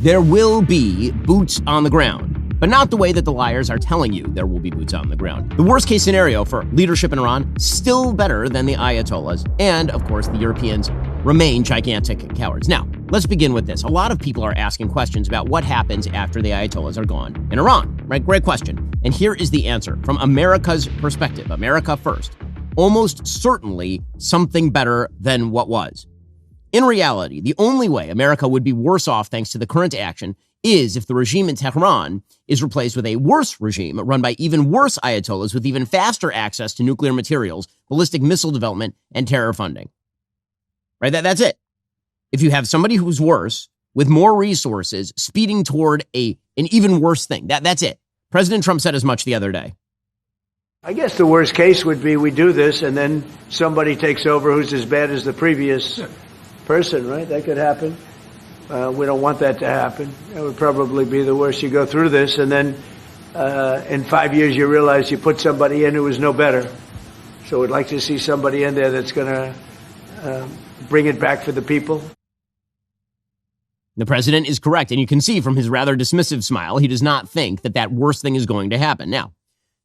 There will be boots on the ground, but not the way that the liars are telling you there will be boots on the ground. The worst case scenario for leadership in Iran, still better than the Ayatollahs. And of course, the Europeans remain gigantic cowards. Now, let's begin with this. A lot of people are asking questions about what happens after the Ayatollahs are gone in Iran, right? Great question. And here is the answer from America's perspective. America first. Almost certainly something better than what was. In reality, the only way America would be worse off thanks to the current action is if the regime in Tehran is replaced with a worse regime run by even worse Ayatollahs with even faster access to nuclear materials, ballistic missile development, and terror funding. Right? That's it. If you have somebody who's worse with more resources speeding toward an even worse thing, that's it. President Trump said as much the other day. I guess the worst case would be we do this and then somebody takes over who's as bad as the previous person, right? That could happen. We don't want that to happen. That would probably be the worst. You go through this and then in 5 years you realize you put somebody in who was no better. So we'd like to see somebody in there that's going to bring it back for the people. The president is correct, and you can see from his rather dismissive smile, he does not think that that worst thing is going to happen. Now,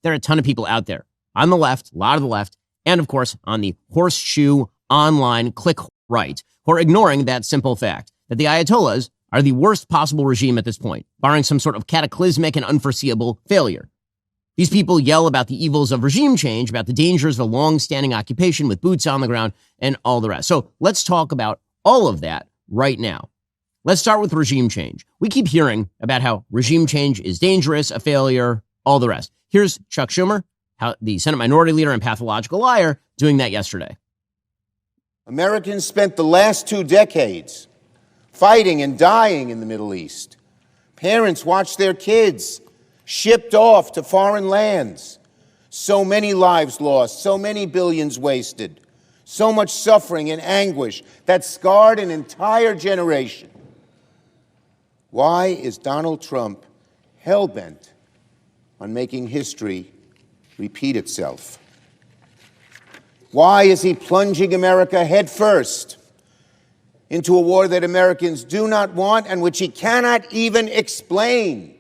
there are a ton of people out there on the left, a lot of the left, and of course on the horseshoe online click right, who are ignoring that simple fact that the Ayatollahs are the worst possible regime at this point, barring some sort of cataclysmic and unforeseeable failure. These people yell about the evils of regime change, about the dangers of a long-standing occupation with boots on the ground, and all the rest. So let's talk about all of that right now. Let's start with regime change. We keep hearing about how regime change is dangerous, a failure, all the rest. Here's Chuck Schumer, the Senate Minority Leader and pathological liar, doing that yesterday. Americans spent the last 2 decades fighting and dying in the Middle East. Parents watched their kids shipped off to foreign lands. So many lives lost, so many billions wasted, so much suffering and anguish that scarred an entire generation. Why is Donald Trump hell-bent on making history repeat itself? Why is he plunging America headfirst into a war that Americans do not want and which he cannot even explain?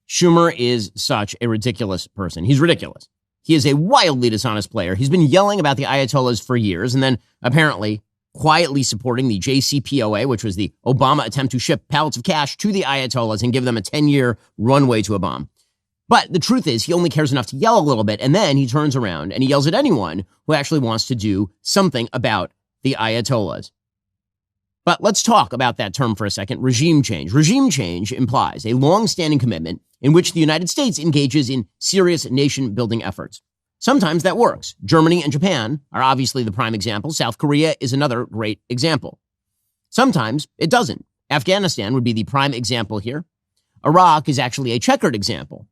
Schumer is such a ridiculous person. He's ridiculous. He is a wildly dishonest player. He's been yelling about the Ayatollahs for years and then apparently quietly supporting the JCPOA, which was the Obama attempt to ship pallets of cash to the Ayatollahs and give them a 10-year runway to a bomb. But the truth is, he only cares enough to yell a little bit, and then he turns around and he yells at anyone who actually wants to do something about the Ayatollahs. But let's talk about that term for a second, regime change. Regime change implies a long-standing commitment in which the United States engages in serious nation-building efforts. Sometimes that works. Germany and Japan are obviously the prime example. South Korea is another great example. Sometimes it doesn't. Afghanistan would be the prime example here. Iraq is actually a checkered example.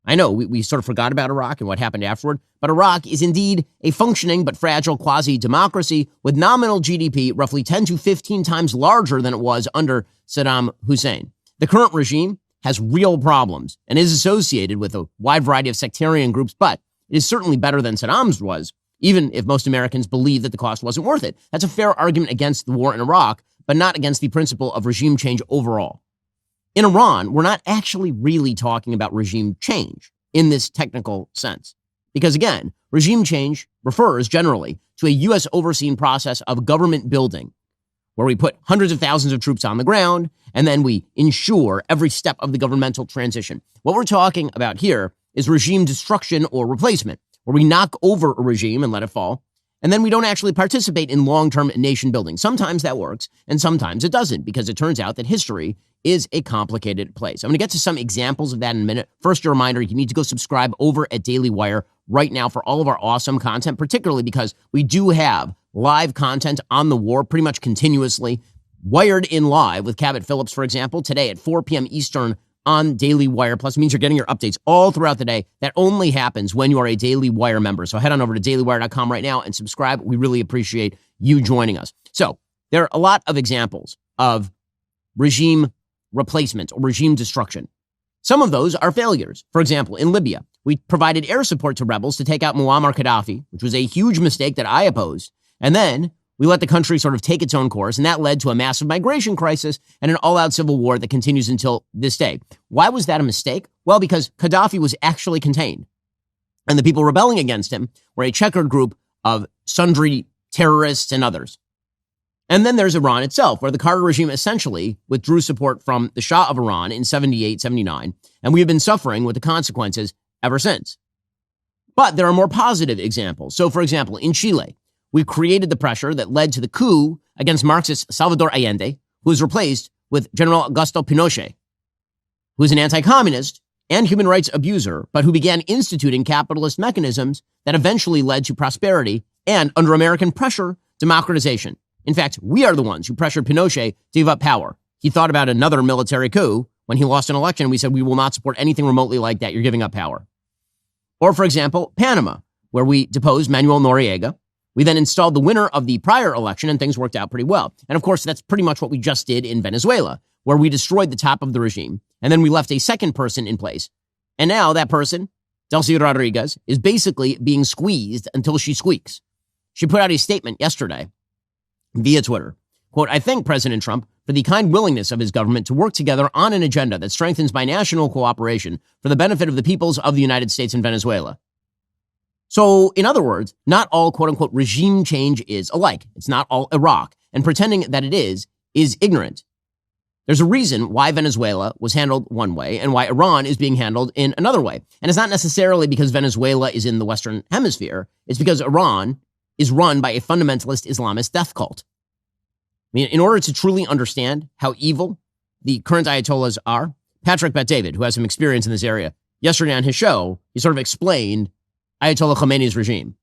I know we sort of forgot about Iraq and what happened afterward, but Iraq is indeed a functioning but fragile quasi-democracy with nominal GDP roughly 10 to 15 times larger than it was under Saddam Hussein. The current regime has real problems and is associated with a wide variety of sectarian groups, but it is certainly better than Saddam's was, even if most Americans believe that the cost wasn't worth it. That's a fair argument against the war in Iraq, but not against the principle of regime change overall. In Iran, we're not actually really talking about regime change in this technical sense. Because again, regime change refers generally to a U.S. overseen process of government building, where we put hundreds of thousands of troops on the ground, and then we ensure every step of the governmental transition. What we're talking about here is regime destruction or replacement, where we knock over a regime and let it fall, and then we don't actually participate in long-term nation building. Sometimes that works, and sometimes it doesn't, because it turns out that history is a complicated place. I'm going to get to some examples of that in a minute. First, a reminder, you need to go subscribe over at DailyWire right now for all of our awesome content, particularly because we do have live content on the war pretty much continuously. Wired in Live with Cabot Phillips, for example, today at 4 p.m. Eastern on Daily Wire. Plus, it means you're getting your updates all throughout the day. That only happens when you are a Daily Wire member. So head on over to dailywire.com right now and subscribe. We really appreciate you joining us. So there are a lot of examples of regime replacement or regime destruction. Some of those are failures. For example, in Libya, we provided air support to rebels to take out Muammar Gaddafi, which was a huge mistake that I opposed. And then We let the country sort of take its own course, and that led to a massive migration crisis and an all-out civil war that continues until this day. Why was that a mistake? Well, because Gaddafi was actually contained, and the people rebelling against him were a checkered group of sundry terrorists and others. And then there's Iran itself, where the Carter regime essentially withdrew support from the Shah of Iran in 78, 79, and we have been suffering with the consequences ever since. But there are more positive examples. So, for example, in Chile, we created the pressure that led to the coup against Marxist Salvador Allende, who was replaced with General Augusto Pinochet, who is an anti-communist and human rights abuser, but who began instituting capitalist mechanisms that eventually led to prosperity and, under American pressure, democratization. In fact, we are the ones who pressured Pinochet to give up power. He thought about another military coup when he lost an election. We said, we will not support anything remotely like that. You're giving up power. Or, for example, Panama, where we deposed Manuel Noriega. We then installed the winner of the prior election, and things worked out pretty well. And of course, that's pretty much what we just did in Venezuela, where we destroyed the top of the regime, and then we left a second person in place. And now that person, Delcy Rodriguez, is basically being squeezed until she squeaks. She put out a statement yesterday via Twitter. Quote, I thank President Trump for the kind willingness of his government to work together on an agenda that strengthens binational cooperation for the benefit of the peoples of the United States and Venezuela. So, in other words, not all quote-unquote regime change is alike. It's not all Iraq. And pretending that it is ignorant. There's a reason why Venezuela was handled one way and why Iran is being handled in another way. And it's not necessarily because Venezuela is in the Western Hemisphere. It's because Iran is run by a fundamentalist Islamist death cult. I mean, in order to truly understand how evil the current Ayatollahs are, Patrick Bet-David, who has some experience in this area, yesterday on his show, he sort of explained Ayatollah Khomeini's regime.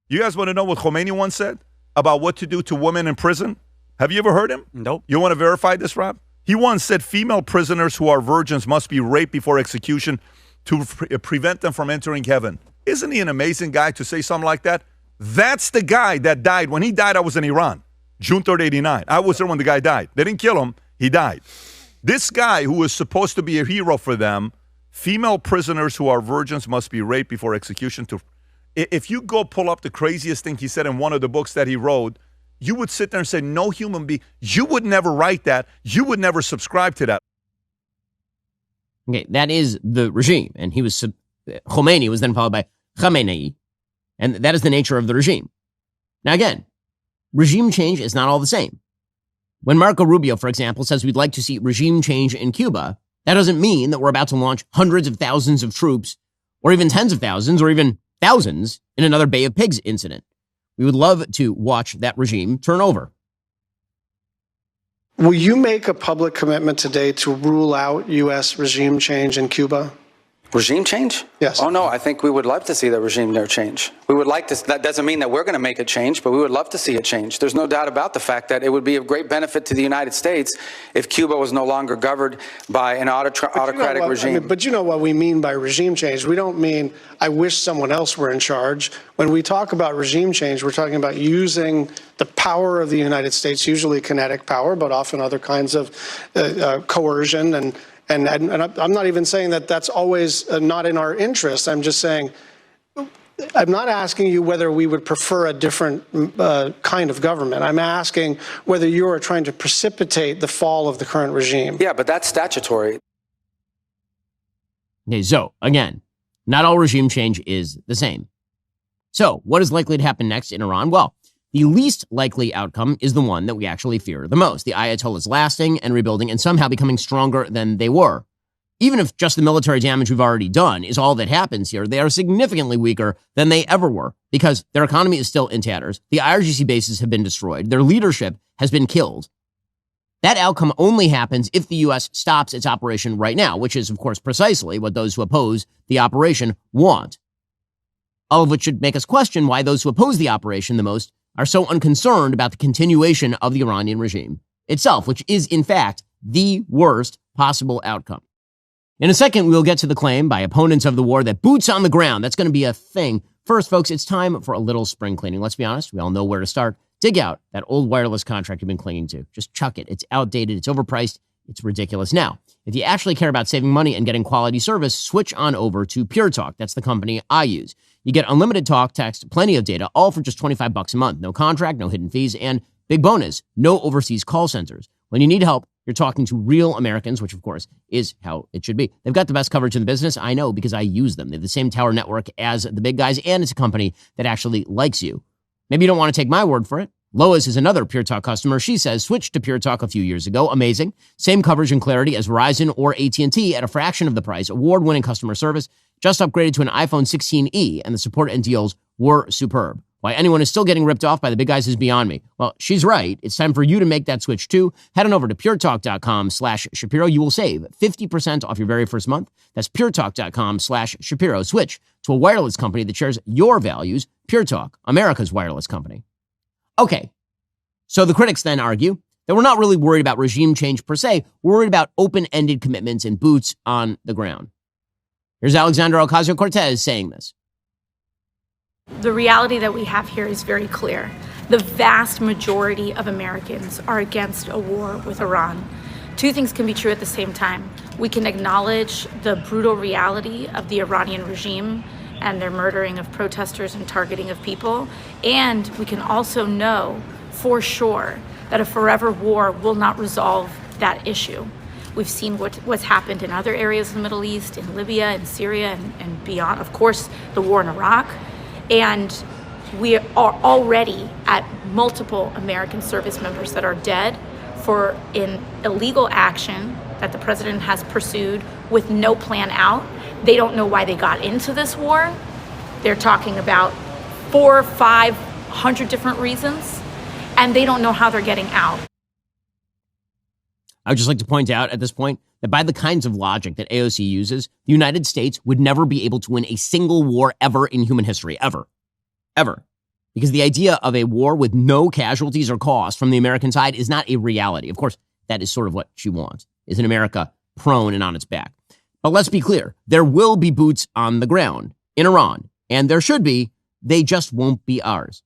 You guys want to know what Khomeini once said about what to do to women in prison? Have you ever heard him? Nope. You want to verify this, Rob? He once said female prisoners who are virgins must be raped before execution to prevent them from entering heaven. Isn't he an amazing guy to say something like that? That's the guy that died. When he died, I was in Iran, June 3rd, 89. I was there when the guy died. They didn't kill him. He died. This guy who was supposed to be a hero for them, female prisoners who are virgins must be raped before execution. If you go pull up the craziest thing he said in one of the books that he wrote, you would sit there and say, no human being, you would never write that. You would never subscribe to that. Okay, that is the regime. And Khomeini was then followed by Khamenei. And that is the nature of the regime. Now, again, regime change is not all the same. When Marco Rubio, for example, says we'd like to see regime change in Cuba, that doesn't mean that we're about to launch hundreds of thousands of troops, or even tens of thousands, or even thousands in another Bay of Pigs incident. We would love to watch that regime turn over. Will you make a public commitment today to rule out U.S. regime change in Cuba? Regime change? Yes. Oh, no, I think we would love to see the regime there change. We would like to, that doesn't mean that we're going to make a change, but we would love to see it change. There's no doubt about the fact that it would be of great benefit to the United States if Cuba was no longer governed by an autocratic regime. But you know what we mean by regime change. We don't mean, I wish someone else were in charge. When we talk about regime change, we're talking about using the power of the United States, usually kinetic power, but often other kinds of coercion and I'm not even saying that that's always not in our interest. I'm just saying, I'm not asking you whether we would prefer a different kind of government. I'm asking whether you are trying to precipitate the fall of the current regime. Yeah, but that's statutory. Okay, so again, not all regime change is the same. So what is likely to happen next in Iran? Well, the least likely outcome is the one that we actually fear the most. The Ayatollahs lasting and rebuilding and somehow becoming stronger than they were. Even if just the military damage we've already done is all that happens here, they are significantly weaker than they ever were because their economy is still in tatters. The IRGC bases have been destroyed. Their leadership has been killed. That outcome only happens if the U.S. stops its operation right now, which is, of course, precisely what those who oppose the operation want. All of which should make us question why those who oppose the operation the most are so unconcerned about the continuation of the Iranian regime itself, which is, in fact, the worst possible outcome. In a second, we'll get to the claim by opponents of the war that boots on the ground, that's going to be a thing. First, folks, it's time for a little spring cleaning. Let's be honest, we all know where to start. Dig out that old wireless contract you've been clinging to. Just chuck it. It's outdated. It's overpriced. It's ridiculous. Now, if you actually care about saving money and getting quality service, switch on over to Pure Talk. That's the company I use. You get unlimited talk, text, plenty of data, all for just $25 a month. No contract, no hidden fees, and big bonus, no overseas call centers. When you need help, you're talking to real Americans, which of course is how it should be. They've got the best coverage in the business. I know because I use them. They have the same tower network as the big guys, and it's a company that actually likes you. Maybe you don't want to take my word for it. Lois is another Pure Talk customer. She says, switched to Pure Talk a few years ago. Amazing. Same coverage and clarity as Verizon or AT&T at a fraction of the price. Award-winning customer service. Just upgraded to an iPhone 16e, and the support and deals were superb. Why anyone is still getting ripped off by the big guys is beyond me. Well, she's right. It's time for you to make that switch too. Head on over to puretalk.com/Shapiro. You will save 50% off your very first month. That's puretalk.com/Shapiro. Switch to a wireless company that shares your values. Pure Talk, America's wireless company. Okay, so the critics then argue that we're not really worried about regime change per se. We're worried about open-ended commitments and boots on the ground. Here's Alexandra Ocasio-Cortez saying this. The reality that we have here is very clear. The vast majority of Americans are against a war with Iran. Two things can be true at the same time. We can acknowledge the brutal reality of the Iranian regime and their murdering of protesters and targeting of people. And we can also know for sure that a forever war will not resolve that issue. We've seen what's happened in other areas of the Middle East, in Libya and Syria and beyond. Of course, the war in Iraq. And we are already at multiple American service members that are dead for an illegal action that the president has pursued with no plan out. They don't know why they got into this war. They're talking about 400 or 500 different reasons, and they don't know how they're getting out. I would just like to point out at this point that by the kinds of logic that AOC uses, the United States would never be able to win a single war ever in human history, ever. Because the idea of a war with no casualties or costs from the American side is not a reality. Of course, that is sort of what she wants, is an America prone and on its back. But let's be clear, there will be boots on the ground in Iran, and there should be, they just won't be ours.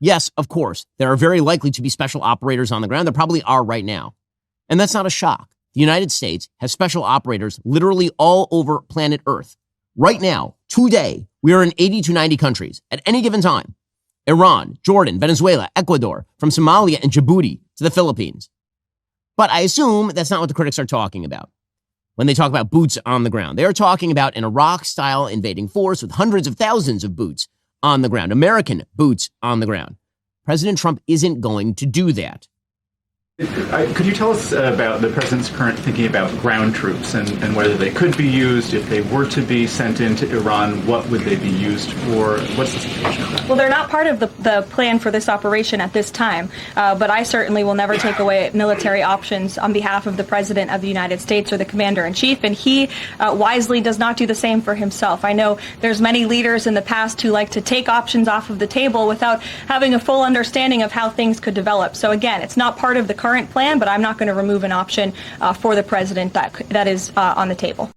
Yes, of course, there are very likely to be special operators on the ground. There probably are right now. And that's not a shock. The United States has special operators literally all over planet Earth. Right now, today, we are in 80 to 90 countries at any given time. Iran, Jordan, Venezuela, Ecuador, from Somalia and Djibouti to the Philippines. But I assume that's not what the critics are talking about when they talk about boots on the ground. They are talking about an Iraq-style invading force with hundreds of thousands of boots on the ground, American boots on the ground. President Trump isn't going to do that. Could you tell us about the president's current thinking about ground troops and whether they could be used? If they were to be sent into Iran, what would they be used for? What's the situation of that? Well, they're not part of the plan for this operation at this time, but I certainly will never take away military options on behalf of the President of the United States or the Commander-in-Chief, and he wisely does not do the same for himself. I know there's many leaders in the past who like to take options off of the table without having a full understanding of how things could develop. So again, it's not part of the current plan, but I'm not going to remove an option for the president that is on the table.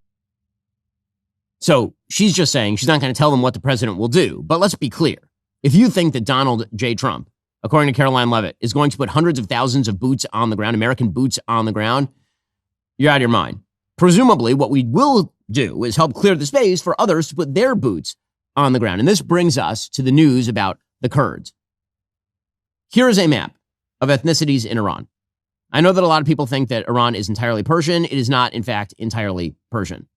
So she's just saying she's not going to tell them what the president will do. But let's be clear. If you think that Donald J. Trump, according to Caroline Leavitt, is going to put hundreds of thousands of boots on the ground, American boots on the ground, you're out of your mind. Presumably, what we will do is help clear the space for others to put their boots on the ground. And this brings us to the news about the Kurds. Here is a map of ethnicities in Iran. I know that a lot of people think that Iran is entirely Persian. It is not, in fact, entirely Persian.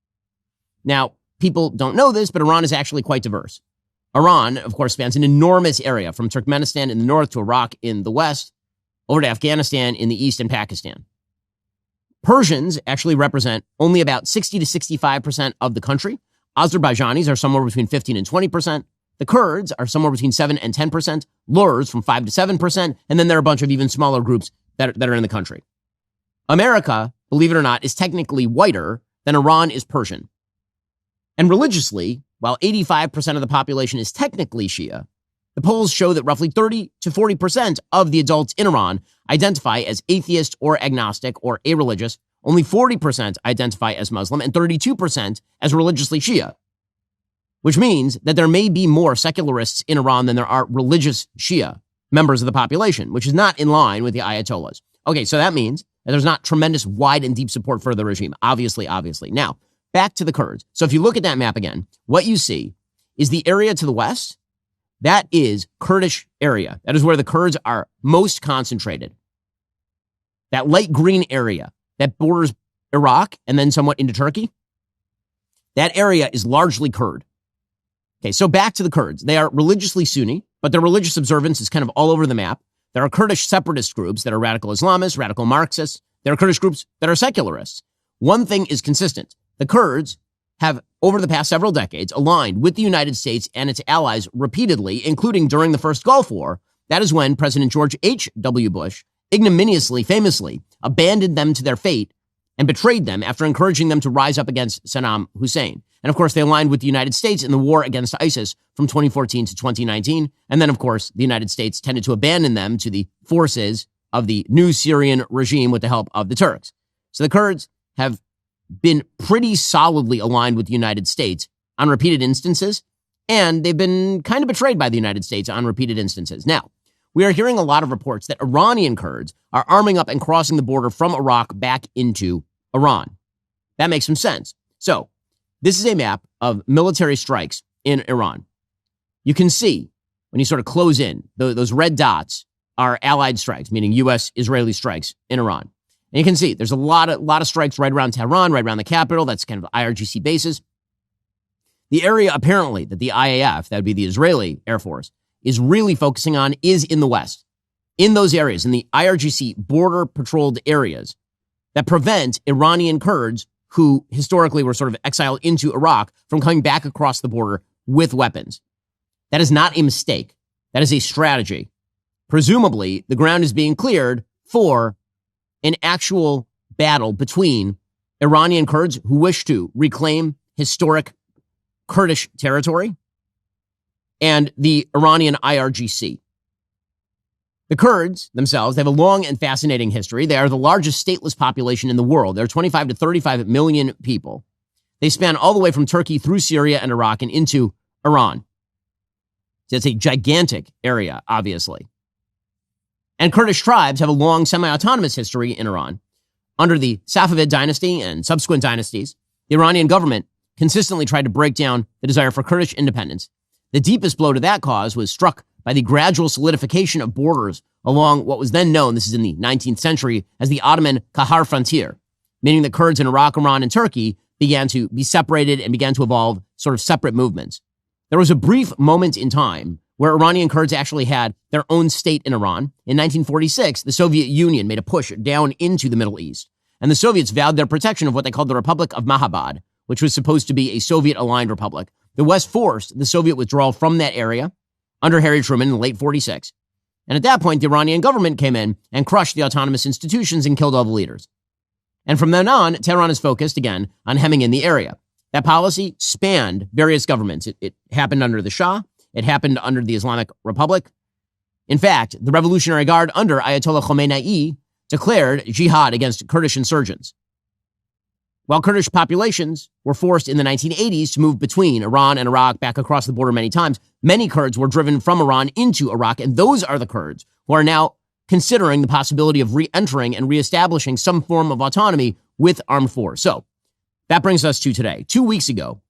Now, people don't know this, but Iran is actually quite diverse. Iran, of course, spans an enormous area from Turkmenistan in the north to Iraq in the west, over to Afghanistan in the east and Pakistan. Persians actually represent only about 60 to 65% of the country. Azerbaijanis are somewhere between 15 and 20%. The Kurds are somewhere between 7 and 10%. Lurs from 5 to 7%. And then there are a bunch of even smaller groups that are in the country. America, believe it or not, is technically whiter than Iran is Persian. And religiously, while 85% of the population is technically Shia, the polls show that roughly 30 to 40% of the adults in Iran identify as atheist or agnostic or irreligious. Only 40% identify as Muslim and 32% as religiously Shia, which means that there may be more secularists in Iran than there are religious Shia members of the population, which is not in line with the Ayatollahs. Okay, so that means And there's not tremendous wide and deep support for the regime, obviously. Now, back to the Kurds. So if you look at that map again, what you see is the area to the west. That is Kurdish area. That is where the Kurds are most concentrated. That light green area that borders Iraq and then somewhat into Turkey, that area is largely Kurd. Okay, so back to the Kurds. They are religiously Sunni, but their religious observance is kind of all over the map. There are Kurdish separatist groups that are radical Islamists, radical Marxists. There are Kurdish groups that are secularists. One thing is consistent. The Kurds have, over the past several decades, aligned with the United States and its allies repeatedly, including during the first Gulf War. That is when President George H.W. Bush ignominiously, famously, abandoned them to their fate and betrayed them after encouraging them to rise up against Saddam Hussein. And of course, they aligned with the United States in the war against ISIS from 2014 to 2019. And then, of course, the United States tended to abandon them to the forces of the new Syrian regime with the help of the Turks. So the Kurds have been pretty solidly aligned with the United States on repeated instances, and they've been kind of betrayed by the United States on repeated instances. Now, we are hearing a lot of reports that Iranian Kurds are arming up and crossing the border from Iraq back into Iran. That makes some sense. So, this is a map of military strikes in Iran. You can see, when you sort of close in, those red dots are allied strikes, meaning U.S.-Israeli strikes in Iran. And you can see there's a lot of strikes right around Tehran, right around the capital. That's kind of IRGC bases. The area, apparently, that the IAF, that would be the Israeli Air Force, is really focusing on is in the West. In those areas, in the IRGC border-patrolled areas that prevent Iranian Kurds, who historically were sort of exiled into Iraq, from coming back across the border with weapons. That is not a mistake. That is a strategy. Presumably, the ground is being cleared for an actual battle between Iranian Kurds who wish to reclaim historic Kurdish territory and the Iranian IRGC. The Kurds themselves, they have a long and fascinating history. They are the largest stateless population in the world. There are 25 to 35 million people. They span all the way from Turkey through Syria and Iraq and into Iran. So it's a gigantic area, obviously. And Kurdish tribes have a long semi-autonomous history in Iran. Under the Safavid dynasty and subsequent dynasties, the Iranian government consistently tried to break down the desire for Kurdish independence. The deepest blow to that cause was struck by the gradual solidification of borders along what was then known, this is in the 19th century, as the Ottoman Kahar frontier, meaning that Kurds in Iraq, Iran, and Turkey began to be separated and began to evolve sort of separate movements. There was a brief moment in time where Iranian Kurds actually had their own state in Iran. In 1946, the Soviet Union made a push down into the Middle East, and the Soviets vowed their protection of what they called the Republic of Mahabad, which was supposed to be a Soviet-aligned republic. The West forced the Soviet withdrawal from that area under Harry Truman in the late 46. And at that point, the Iranian government came in and crushed the autonomous institutions and killed all the leaders. And from then on, Tehran is focused, again, on hemming in the area. That policy spanned various governments. It happened under the Shah. It happened under the Islamic Republic. In fact, the Revolutionary Guard under Ayatollah Khomeini declared jihad against Kurdish insurgents. While Kurdish populations were forced in the 1980s to move between Iran and Iraq back across the border many times, many Kurds were driven from Iran into Iraq, and those are the Kurds who are now considering the possibility of re-entering and reestablishing some form of autonomy with armed force. So that brings us to today. 2 weeks ago,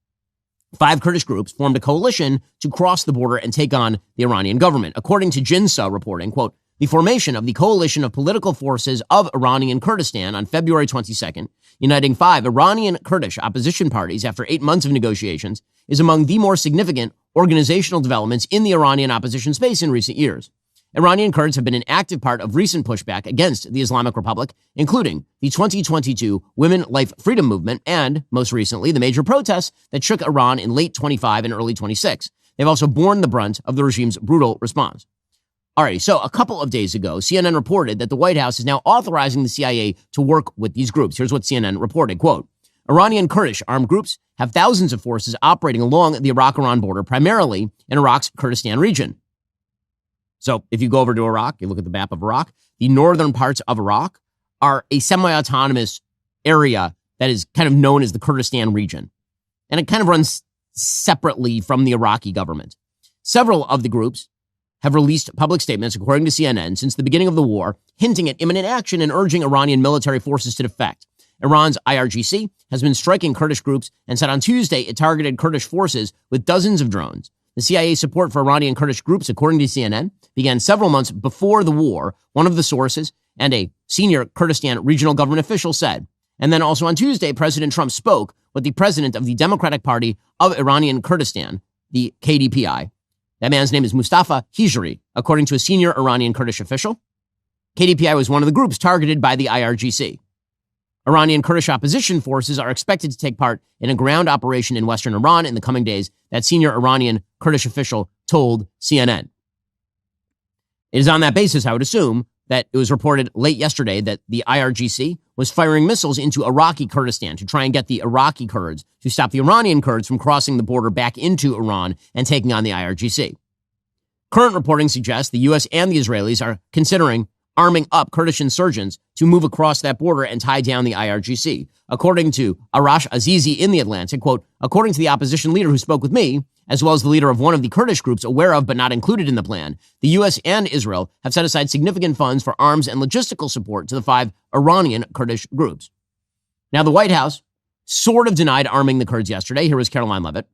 5 Kurdish groups formed a coalition to cross the border and take on the Iranian government. According to Jinsa reporting, quote, the formation of the Coalition of Political Forces of Iranian Kurdistan on February 22nd, uniting 5 Iranian Kurdish opposition parties after 8 months of negotiations, is among the more significant organizational developments in the Iranian opposition space in recent years. Iranian Kurds have been an active part of recent pushback against the Islamic Republic, including the 2022 Women Life Freedom Movement and, most recently, the major protests that shook Iran in late 25 and early 26. They've also borne the brunt of the regime's brutal response. All right, so a couple of days ago, CNN reported that the White House is now authorizing the CIA to work with these groups. Here's what CNN reported, quote, Iranian Kurdish armed groups have thousands of forces operating along the Iraq-Iran border, primarily in Iraq's Kurdistan region. So if you go over to Iraq, you look at the map of Iraq, the northern parts of Iraq are a semi-autonomous area that is kind of known as the Kurdistan region. And it kind of runs separately from the Iraqi government. Several of the groups have released public statements, according to CNN, since the beginning of the war, hinting at imminent action and urging Iranian military forces to defect. Iran's IRGC has been striking Kurdish groups and said on Tuesday it targeted Kurdish forces with dozens of drones. The CIA's support for Iranian Kurdish groups, according to CNN, began several months before the war, one of the sources and a senior Kurdistan regional government official said. And then also on Tuesday, President Trump spoke with the president of the Democratic Party of Iranian Kurdistan, the KDPI. That man's name is Mustafa Hijri, according to a senior Iranian Kurdish official. KDPI was one of the groups targeted by the IRGC. Iranian Kurdish opposition forces are expected to take part in a ground operation in western Iran in the coming days, that senior Iranian Kurdish official told CNN. It is on that basis, I would assume, that it was reported late yesterday that the IRGC was firing missiles into Iraqi Kurdistan to try and get the Iraqi Kurds to stop the Iranian Kurds from crossing the border back into Iran and taking on the IRGC. Current reporting suggests the U.S. and the Israelis are considering arming up Kurdish insurgents to move across that border and tie down the IRGC. According to Arash Azizi in The Atlantic, quote, according to the opposition leader who spoke with me, as well as the leader of one of the Kurdish groups aware of but not included in the plan, the U.S. and Israel have set aside significant funds for arms and logistical support to the 5 Iranian Kurdish groups. Now, the White House sort of denied arming the Kurds yesterday. Here was Caroline Levitt.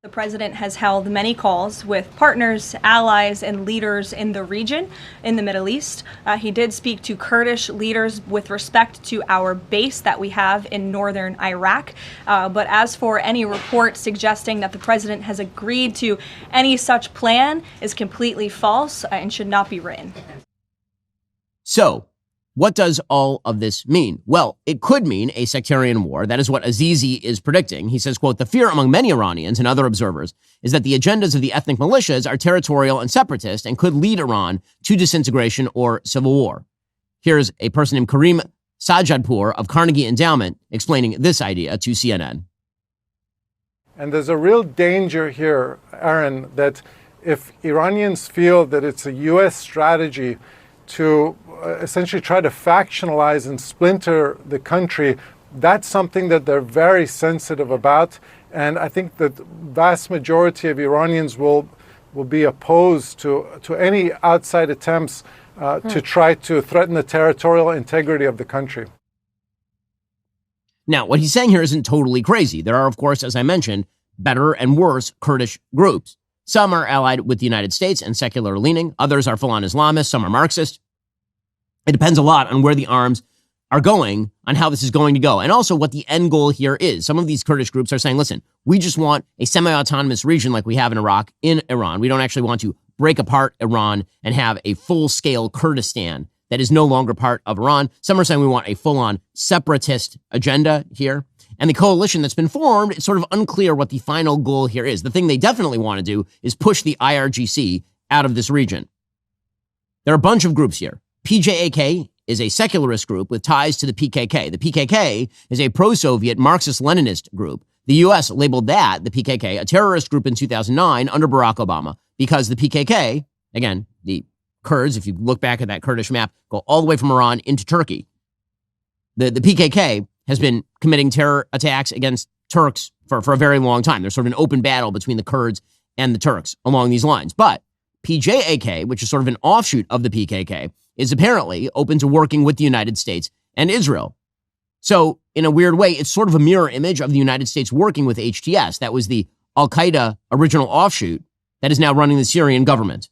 The president has held many calls with partners, allies, and leaders in the region, in the Middle East. He did speak to Kurdish leaders with respect to our base that we have in northern Iraq. But as for any report suggesting that the president has agreed to any such plan is completely false and should not be written. So, what does all of this mean? Well, it could mean a sectarian war. That is what Azizi is predicting. He says, quote, the fear among many Iranians and other observers is that the agendas of the ethnic militias are territorial and separatist and could lead Iran to disintegration or civil war. Here's a person named Karim Sajadpour of Carnegie Endowment explaining this idea to CNN. And there's a real danger here, Aaron, that if Iranians feel that it's a U.S. strategy to essentially try to factionalize and splinter the country, that's something that they're very sensitive about. And I think that the vast majority of Iranians will be opposed to any outside attempts to try to threaten the territorial integrity of the country. Now, what he's saying here isn't totally crazy. There are, of course, as I mentioned, better and worse Kurdish groups. Some are allied with the United States and secular leaning. Others are full-on Islamists. Some are Marxist. It depends a lot on where the arms are going, on how this is going to go, and also what the end goal here is. Some of these Kurdish groups are saying, listen, we just want a semi-autonomous region like we have in Iraq, in Iran. We don't actually want to break apart Iran and have a full-scale Kurdistan that is no longer part of Iran. Some are saying we want a full-on separatist agenda here. And the coalition that's been formed, it's sort of unclear what the final goal here is. The thing they definitely want to do is push the IRGC out of this region. There are a bunch of groups here. PJAK is a secularist group with ties to the PKK. The PKK is a pro-Soviet Marxist-Leninist group. The U.S. labeled that, the PKK, a terrorist group in 2009 under Barack Obama because the PKK, again, the Kurds, if you look back at that Kurdish map, go all the way from Iran into Turkey. The PKK has been committing terror attacks against Turks for a very long time. There's sort of an open battle between the Kurds and the Turks along these lines. But PJAK, which is sort of an offshoot of the PKK, is apparently open to working with the United States and Israel. So, in a weird way, it's sort of a mirror image of the United States working with HTS. That was the al-Qaeda original offshoot that is now running the Syrian government.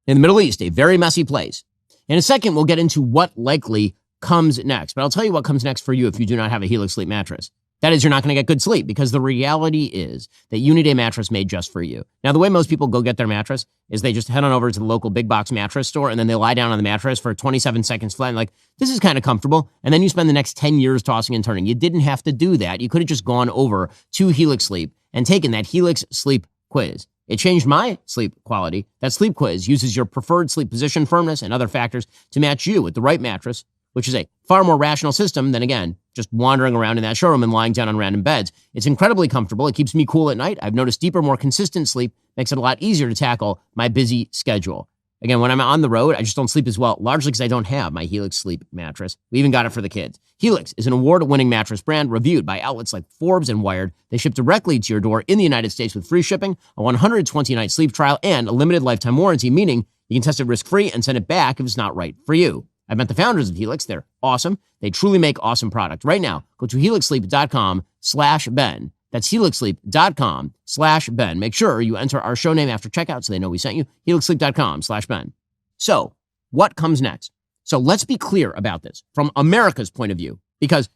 In the Middle East, a very messy place. In a second, we'll get into what likely comes next. But I'll tell you what comes next for you if you do not have a Helix Sleep mattress. That is, you're not going to get good sleep because the reality is that you need a mattress made just for you. Now, the way most people go get their mattress is they just head on over to the local big box mattress store and then they lie down on the mattress for 27 seconds flat and like, this is kind of comfortable. And then you spend the next 10 years tossing and turning. You didn't have to do that. You could have just gone over to Helix Sleep and taken that Helix Sleep quiz. It changed my sleep quality. That sleep quiz uses your preferred sleep position, firmness, and other factors to match you with the right mattress, which is a far more rational system than, again, just wandering around in that showroom and lying down on random beds. It's incredibly comfortable. It keeps me cool at night. I've noticed deeper, more consistent sleep makes it a lot easier to tackle my busy schedule. Again, when I'm on the road, I just don't sleep as well, largely because I don't have my Helix Sleep mattress. We even got it for the kids. Helix is an award-winning mattress brand reviewed by outlets like Forbes and Wired. They ship directly to your door in the United States with free shipping, a 120-night sleep trial, and a limited lifetime warranty, meaning you can test it risk-free and send it back if it's not right for you. I've met the founders of Helix. They're awesome. They truly make awesome product. Right now, go to helixsleep.com/Ben. That's helixsleep.com/Ben. Make sure you enter our show name after checkout so they know we sent you. helixsleep.com/Ben. So what comes next? So let's be clear about this from America's point of view, because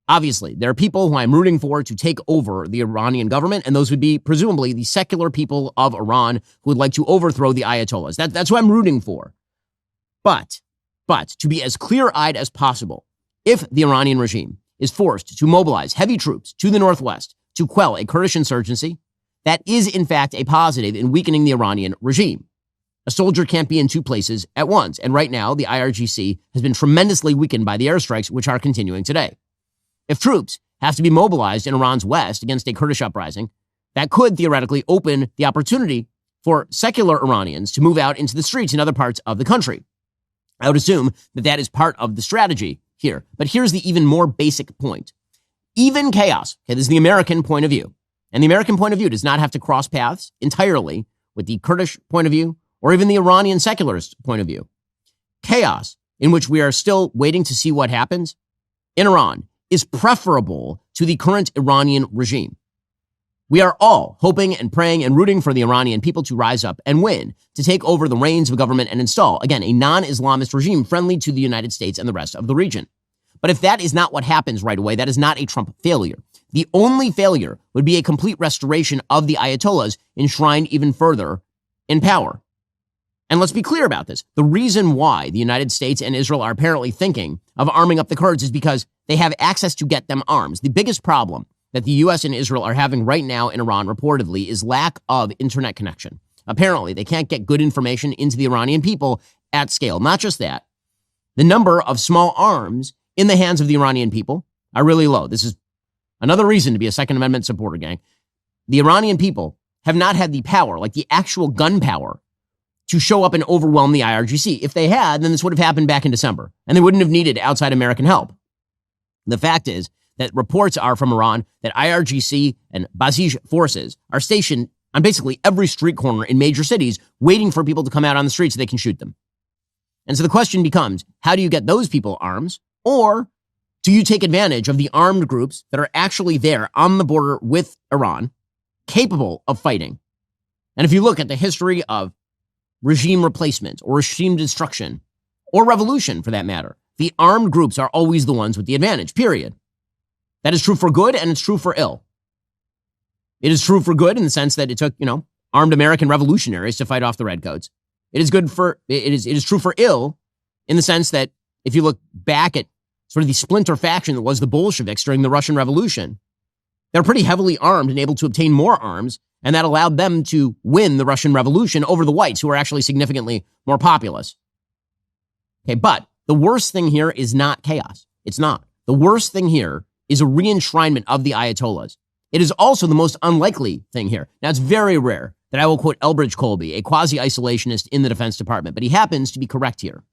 obviously there are people who I'm rooting for to take over the Iranian government, and those would be presumably the secular people of Iran who would like to overthrow the Ayatollahs. That's who I'm rooting for. But to be as clear-eyed as possible, if the Iranian regime is forced to mobilize heavy troops to the northwest to quell a Kurdish insurgency, that is in fact a positive in weakening the Iranian regime. A soldier can't be in two places at once, and right now the IRGC has been tremendously weakened by the airstrikes which are continuing today. If troops have to be mobilized in Iran's west against a Kurdish uprising, that could theoretically open the opportunity for secular Iranians to move out into the streets in other parts of the country. I would assume that that is part of the strategy here. But here's the even more basic point. Even chaos, okay, this is the American point of view, and the American point of view does not have to cross paths entirely with the Kurdish point of view or even the Iranian secularist point of view. Chaos, in which we are still waiting to see what happens in Iran, is preferable to the current Iranian regime. We are all hoping and praying and rooting for the Iranian people to rise up and win, to take over the reins of government and install, again, a non-Islamist regime friendly to the United States and the rest of the region. But if that is not what happens right away, that is not a Trump failure. The only failure would be a complete restoration of the Ayatollahs enshrined even further in power. And let's be clear about this. The reason why the United States and Israel are apparently thinking of arming up the Kurds is because they have access to get them arms. The biggest problem that the U.S. and Israel are having right now in Iran, reportedly, is lack of internet connection. Apparently, they can't get good information into the Iranian people at scale. Not just that, the number of small arms in the hands of the Iranian people are really low. This is another reason to be a Second Amendment supporter, gang. The Iranian people have not had the power, like the actual gun power, to show up and overwhelm the IRGC. If they had, then this would have happened back in December, and they wouldn't have needed outside American help. The fact is that reports are from Iran that IRGC and Basij forces are stationed on basically every street corner in major cities, waiting for people to come out on the street so they can shoot them. And so the question becomes, how do you get those people arms? Or do you take advantage of the armed groups that are actually there on the border with Iran, capable of fighting? And if you look at the history of regime replacement or regime destruction, or revolution for that matter, the armed groups are always the ones with the advantage, period. That is true for good and it's true for ill. It is true for good in the sense that it took, armed American revolutionaries to fight off the redcoats. It is true for ill in the sense that if you look back at sort of the splinter faction that was the Bolsheviks during the Russian Revolution, they're pretty heavily armed and able to obtain more arms, and that allowed them to win the Russian Revolution over the whites, who are actually significantly more populous. Okay, but the worst thing here is not chaos. It's not. The worst thing here is a re-enshrinement of the Ayatollahs. It is also the most unlikely thing here. Now, it's very rare that I will quote Elbridge Colby, a quasi-isolationist in the Defense Department, but he happens to be correct here.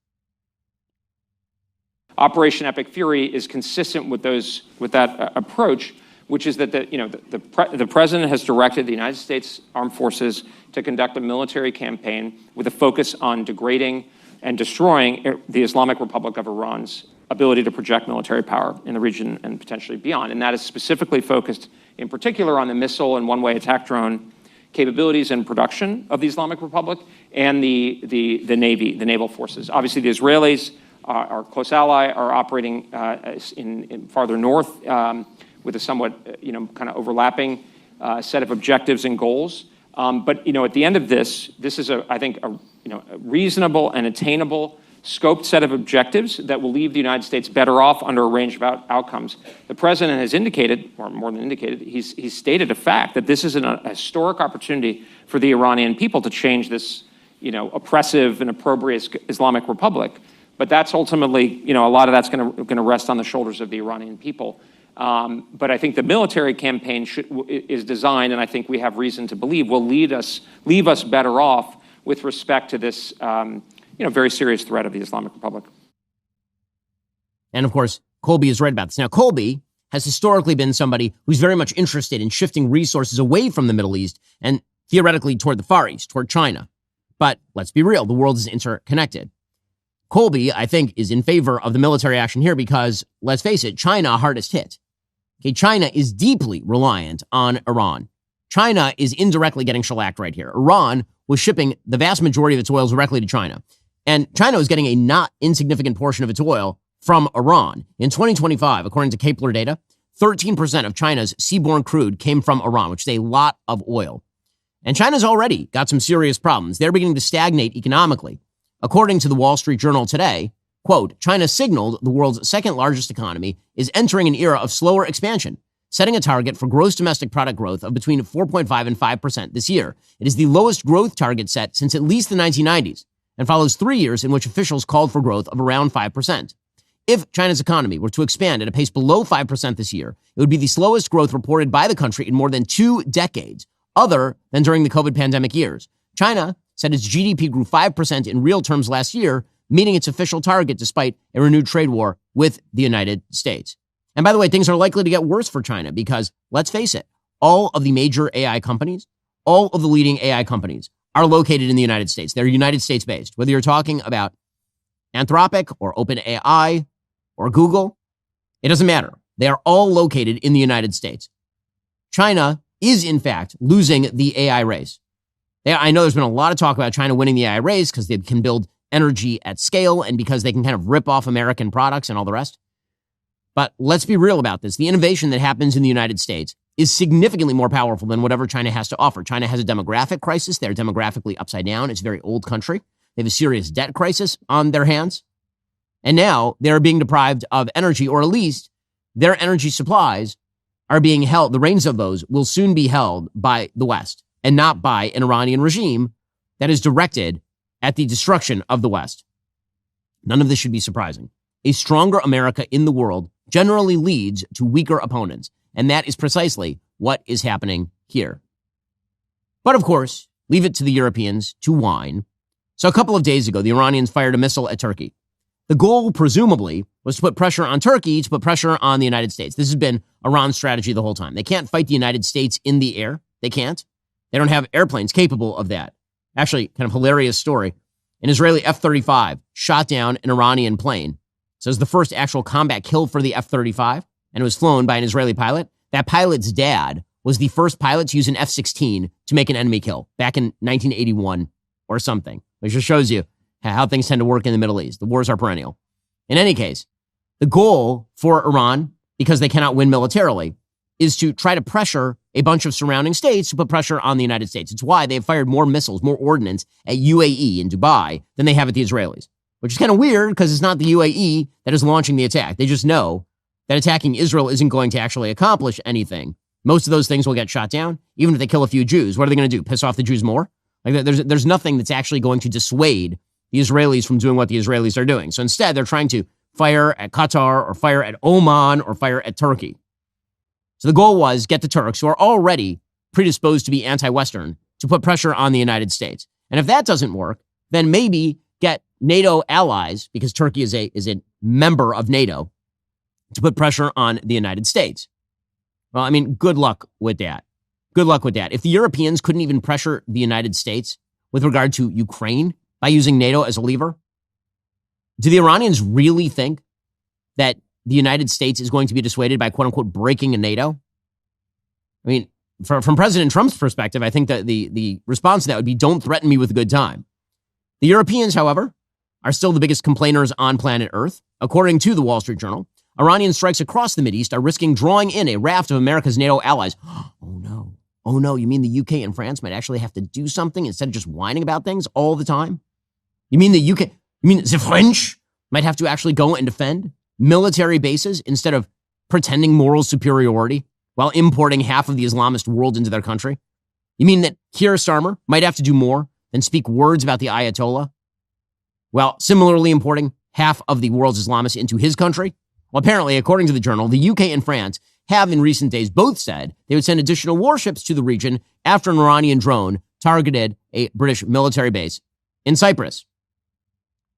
Operation Epic Fury is consistent with that approach, which is that the president has directed the United States Armed Forces to conduct a military campaign with a focus on degrading and destroying the Islamic Republic of Iran's ability to project military power in the region and potentially beyond. And that is specifically focused in particular on the missile and one-way attack drone capabilities and production of the Islamic Republic and the Navy, the naval forces. Obviously, the Israelis, our close ally, are operating in farther north with a somewhat, kind of overlapping set of objectives and goals. But at the end of this is I think a reasonable and attainable scoped set of objectives that will leave the United States better off under a range of outcomes. The president has indicated, or more than indicated, he's stated a fact that this is a historic opportunity for the Iranian people to change this, oppressive and opprobrious Islamic Republic. But that's ultimately, a lot of that's going to rest on the shoulders of the Iranian people. But I think the military campaign is designed, and I think we have reason to believe, will leave us better off with respect to this, very serious threat of the Islamic Republic. And of course, Colby is right about this. Now, Colby has historically been somebody who's very much interested in shifting resources away from the Middle East and theoretically toward the Far East, toward China. But let's be real, the world is interconnected. Colby, I think, is in favor of the military action here because, let's face it, China hardest hit. Okay, China is deeply reliant on Iran. China is indirectly getting shellacked right here. Iran was shipping the vast majority of its oil directly to China. And China was getting a not insignificant portion of its oil from Iran. In 2025, according to Kepler data, 13% of China's seaborne crude came from Iran, which is a lot of oil. And China's already got some serious problems. They're beginning to stagnate economically. According to the Wall Street Journal today, quote, China signaled the world's second largest economy is entering an era of slower expansion, setting a target for gross domestic product growth of between 4.5 and 5% this year. It is the lowest growth target set since at least the 1990s and follows 3 years in which officials called for growth of around 5%. If China's economy were to expand at a pace below 5% this year, it would be the slowest growth reported by the country in more than 2 decades, other than during the COVID pandemic years. China said its GDP grew 5% in real terms last year, meeting its official target despite a renewed trade war with the United States. And by the way, things are likely to get worse for China because, let's face it, all of the major AI companies, all of the leading AI companies are located in the United States. They're United States based. Whether you're talking about Anthropic or OpenAI or Google, it doesn't matter. They are all located in the United States. China is, in fact, losing the AI race. I know there's been a lot of talk about China winning the AI race because they can build energy at scale and because they can kind of rip off American products and all the rest. But let's be real about this. The innovation that happens in the United States is significantly more powerful than whatever China has to offer. China has a demographic crisis. They're demographically upside down. It's a very old country. They have a serious debt crisis on their hands. And now they're being deprived of energy, or at least their energy supplies are being held. The reins of those will soon be held by the West and not by an Iranian regime that is directed at the destruction of the West. None of this should be surprising. A stronger America in the world generally leads to weaker opponents, and that is precisely what is happening here. But of course, leave it to the Europeans to whine. So a couple of days ago, the Iranians fired a missile at Turkey. The goal, presumably, was to put pressure on Turkey, to put pressure on the United States. This has been Iran's strategy the whole time. They can't fight the United States in the air. They can't. They don't have airplanes capable of that. Actually, kind of hilarious story. An Israeli F-35 shot down an Iranian plane. So it was the first actual combat kill for the F-35, and it was flown by an Israeli pilot. That pilot's dad was the first pilot to use an F-16 to make an enemy kill back in 1981 or something, which just shows you how things tend to work in the Middle East. The wars are perennial. In any case, the goal for Iran, because they cannot win militarily, is to try to pressure a bunch of surrounding states to put pressure on the United States. It's why they've fired more missiles, more ordnance at UAE in Dubai than they have at the Israelis, which is kind of weird because it's not the UAE that is launching the attack. They just know that attacking Israel isn't going to actually accomplish anything. Most of those things will get shot down, even if they kill a few Jews. What are they going to do? Piss off the Jews more? Like there's nothing that's actually going to dissuade the Israelis from doing what the Israelis are doing. So instead, they're trying to fire at Qatar or fire at Oman or fire at Turkey. So the goal was get the Turks, who are already predisposed to be anti-Western, to put pressure on the United States. And if that doesn't work, then maybe get NATO allies, because Turkey is a member of NATO, to put pressure on the United States. Well, I mean, good luck with that. Good luck with that. If the Europeans couldn't even pressure the United States with regard to Ukraine by using NATO as a lever, do the Iranians really think that the United States is going to be dissuaded by, quote unquote, breaking a NATO? I mean, from President Trump's perspective, I think that the response to that would be, don't threaten me with a good time. The Europeans, however, are still the biggest complainers on planet Earth. According to the Wall Street Journal, Iranian strikes across the Mideast are risking drawing in a raft of America's NATO allies. Oh no, you mean the UK and France might actually have to do something instead of just whining about things all the time? You mean the UK, you mean the French might have to actually go and defend military bases instead of pretending moral superiority while importing half of the Islamist world into their country? You mean that Keir Starmer might have to do more than speak words about the Ayatollah while similarly importing half of the world's Islamists into his country? Well, apparently, according to the Journal, the UK and France have in recent days both said they would send additional warships to the region after an Iranian drone targeted a British military base in Cyprus.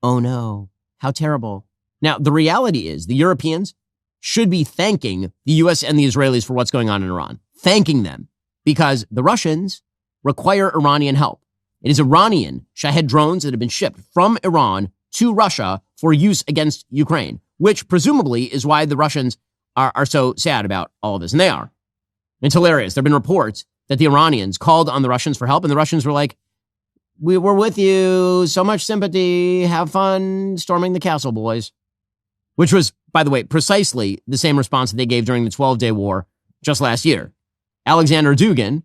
Oh no, how terrible. Now, the reality is the Europeans should be thanking the US and the Israelis for what's going on in Iran, thanking them, because the Russians require Iranian help. It is Iranian Shahed drones that have been shipped from Iran to Russia for use against Ukraine, which presumably is why the Russians are so sad about all of this. And they are. It's hilarious. There have been reports that the Iranians called on the Russians for help, and the Russians were like, we're with you. So much sympathy. Have fun storming the castle, boys. Which was, by the way, precisely the same response that they gave during the 12-day war just last year. Alexander Dugin,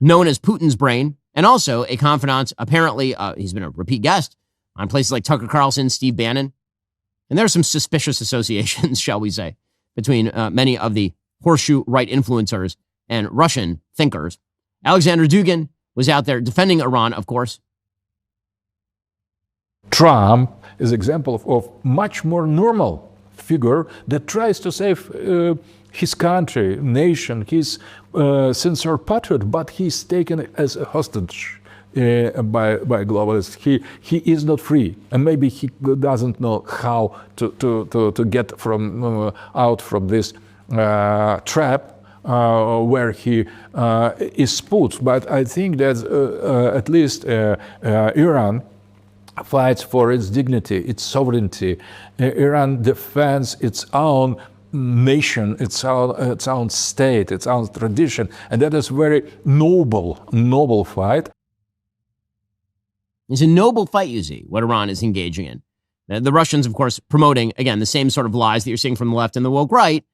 known as Putin's brain, and also a confidant, apparently, he's been a repeat guest on places like Tucker Carlson, Steve Bannon. And there are some suspicious associations, shall we say, between many of the horseshoe right influencers and Russian thinkers. Alexander Dugin was out there defending Iran, of course. Trump is an example of much more normal figure that tries to save his country, nation, his sincere patriot, but he's taken as a hostage by globalists. He is not free, and maybe he doesn't know how to get from out from this trap where he is put. But I think that at least Iran fights for its dignity, its sovereignty. Iran defends its own nation, its own state, its own tradition, and that is very noble fight. It's a noble fight, you see, what Iran is engaging in. The Russians, of course, promoting, again, the same sort of lies that you're seeing from the left and the woke right,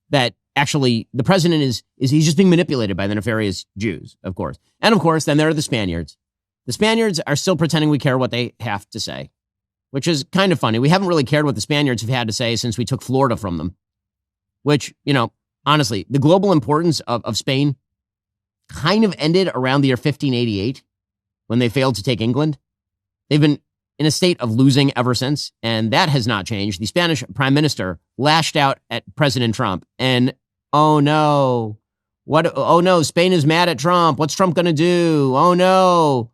that actually the president he's just being manipulated by the nefarious Jews, of course. And of course, then there are the Spaniards. The Spaniards are still pretending we care what they have to say, which is kind of funny. We haven't really cared what the Spaniards have had to say since we took Florida from them, which, honestly, the global importance of Spain kind of ended around the year 1588 when they failed to take England. They've been in a state of losing ever since, and that has not changed. The Spanish prime minister lashed out at President Trump, and oh no, Spain is mad at Trump. What's Trump going to do? Oh no.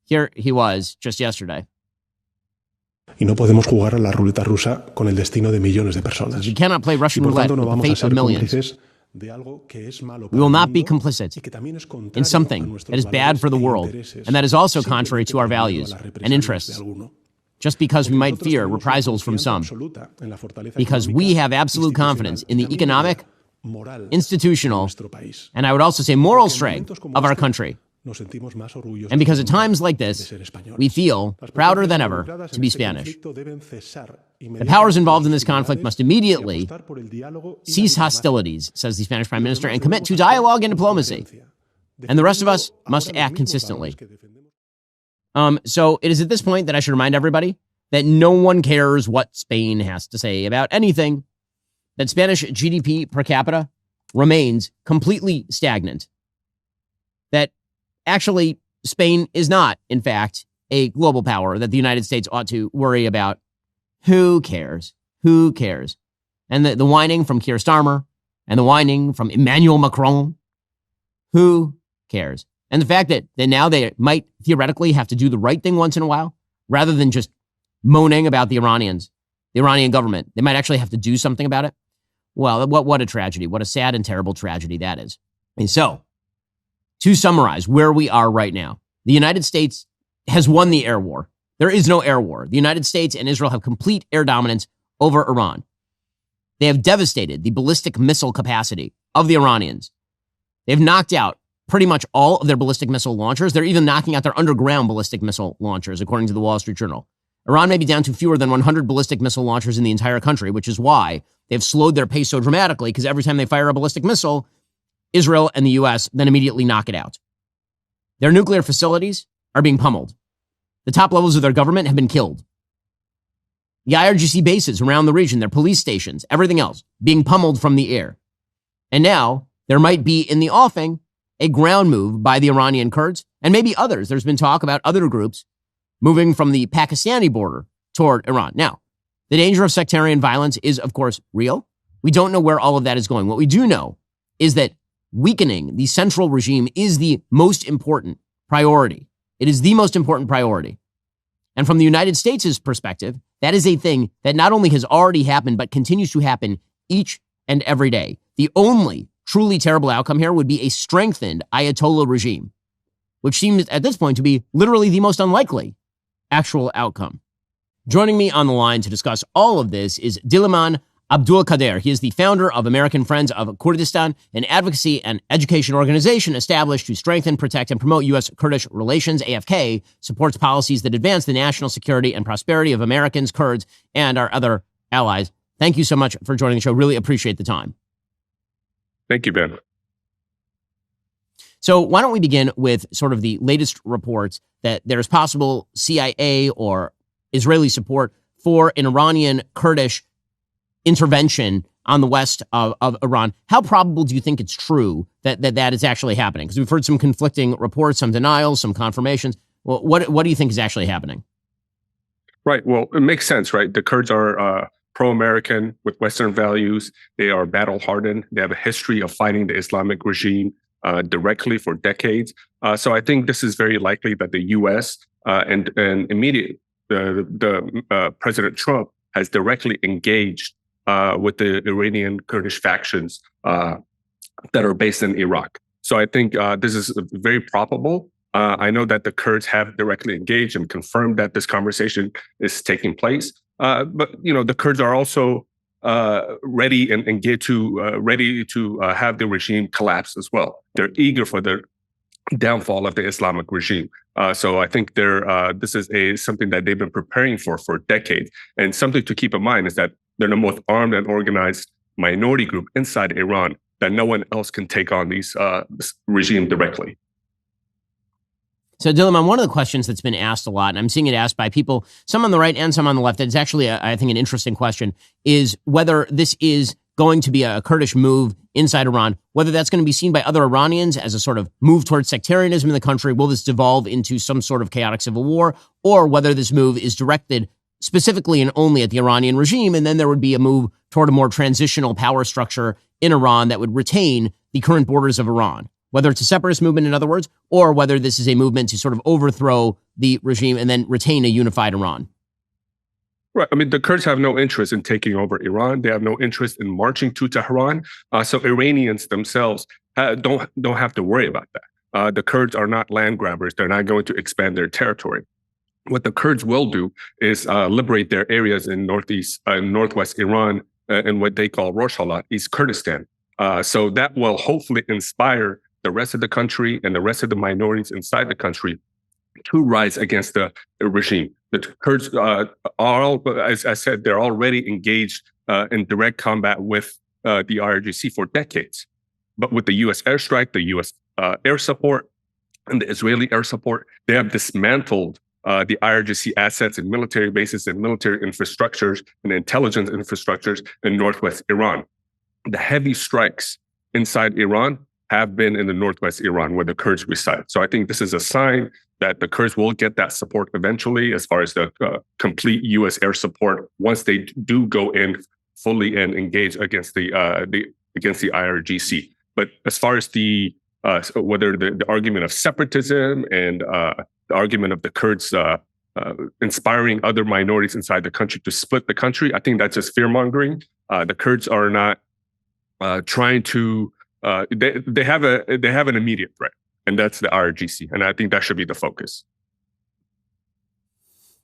Here he was just yesterday. Y no podemos jugar a la ruleta rusa con el destino de millones de personas. You cannot play Russian roulette with the fate of millions. We will not be complicit in something that is bad for the world and that is also contrary to our values and interests, just because we might fear reprisals from some, because we have absolute confidence in the economic, institutional, and I would also say moral strength of our country. And because at times like this, we feel prouder than ever to be Spanish. The powers involved in this conflict must immediately cease hostilities, says the Spanish Prime Minister, and commit to dialogue and diplomacy. And the rest of us must act consistently. So it is at this point that I should remind everybody that no one cares what Spain has to say about anything, that Spanish GDP per capita remains completely stagnant, that actually, Spain is not, in fact, a global power that the United States ought to worry about. Who cares? Who cares? And the whining from Keir Starmer and the whining from Emmanuel Macron, who cares? And the fact that now they might theoretically have to do the right thing once in a while, rather than just moaning about the Iranians, the Iranian government. They might actually have to do something about it. Well, what a tragedy. What a sad and terrible tragedy that is. And so, to summarize where we are right now, the United States has won the air war. There is no air war. The United States and Israel have complete air dominance over Iran. They have devastated the ballistic missile capacity of the Iranians. They've knocked out pretty much all of their ballistic missile launchers. They're even knocking out their underground ballistic missile launchers, according to the Wall Street Journal. Iran may be down to fewer than 100 ballistic missile launchers in the entire country, which is why they've slowed their pace so dramatically, because every time they fire a ballistic missile, Israel and the U.S. then immediately knock it out. Their nuclear facilities are being pummeled. The top levels of their government have been killed. The IRGC bases around the region, their police stations, everything else, being pummeled from the air. And now there might be in the offing a ground move by the Iranian Kurds and maybe others. There's been talk about other groups moving from the Pakistani border toward Iran. Now, the danger of sectarian violence is, of course, real. We don't know where all of that is going. What we do know is that weakening the central regime is the most important priority It is the most important priority. And from the United States' perspective, that is a thing that not only has already happened, but continues to happen each and every day. The only truly terrible outcome here would be a strengthened Ayatollah regime, which seems at this point to be literally the most unlikely actual outcome. Joining me on the line to discuss all of this is Diliman Abdulkader. He is the founder of American Friends of Kurdistan, an advocacy and education organization established to strengthen, protect, and promote US-Kurdish relations. AFK supports policies that advance the national security and prosperity of Americans, Kurds, and our other allies. Thank you so much for joining the show. Really appreciate the time. Thank you, Ben. So why don't we begin with sort of the latest reports that there's possible CIA or Israeli support for an Iranian Kurdish intervention on the west of Iran. How probable do you think it's true that is actually happening? Because we've heard some conflicting reports, some denials, some confirmations. Well, what do you think is actually happening? Right. Well, it makes sense, right? The Kurds are pro-American with Western values. They are battle-hardened. They have a history of fighting the Islamic regime directly for decades. So I think this is very likely that the U.S. and immediate President Trump has directly engaged with the Iranian Kurdish factions that are based in Iraq. So I think this is very probable. I know that the Kurds have directly engaged and confirmed that this conversation is taking place. But the Kurds are also ready and ready to have the regime collapse as well. They're eager for the downfall of the Islamic regime. So I think this is something that they've been preparing for decades. And something to keep in mind is that they're the most armed and organized minority group inside Iran that no one else can take on this regime directly. So, Diliman, one of the questions that's been asked a lot, and I'm seeing it asked by people, some on the right and some on the left, it's actually, I think, an interesting question, is whether this is going to be a Kurdish move inside Iran, whether that's going to be seen by other Iranians as a sort of move towards sectarianism in the country. Will this devolve into some sort of chaotic civil war, or whether this move is directed specifically and only at the Iranian regime, and then there would be a move toward a more transitional power structure in Iran that would retain the current borders of Iran? Whether it's a separatist movement, in other words, or whether this is a movement to sort of overthrow the regime and then retain a unified Iran. Right. I mean, the Kurds have no interest in taking over Iran. They have no interest in marching to Tehran. So Iranians themselves don't have to worry about that. The Kurds are not land grabbers. They're not going to expand their territory. What the Kurds will do is liberate their areas in northwest Iran in what they call Rojava, East Kurdistan. So that will hopefully inspire the rest of the country and the rest of the minorities inside the country to rise against the regime. The Kurds are all, as I said, they're already engaged in direct combat with the IRGC for decades. But with the U.S. airstrike, the U.S. Air support, and the Israeli air support, they have dismantled the IRGC assets and military bases and military infrastructures and intelligence infrastructures in northwest Iran. The heavy strikes inside Iran have been in the northwest Iran where the Kurds reside. So I think this is a sign that the Kurds will get that support eventually as far as the complete U.S. air support once they do go in fully and engage against the IRGC. But as far as whether the argument of separatism and the argument of the Kurds inspiring other minorities inside the country to split the country, I think that's just fear-mongering. The Kurds are not trying to. They have an immediate threat, and that's the IRGC, and I think that should be the focus.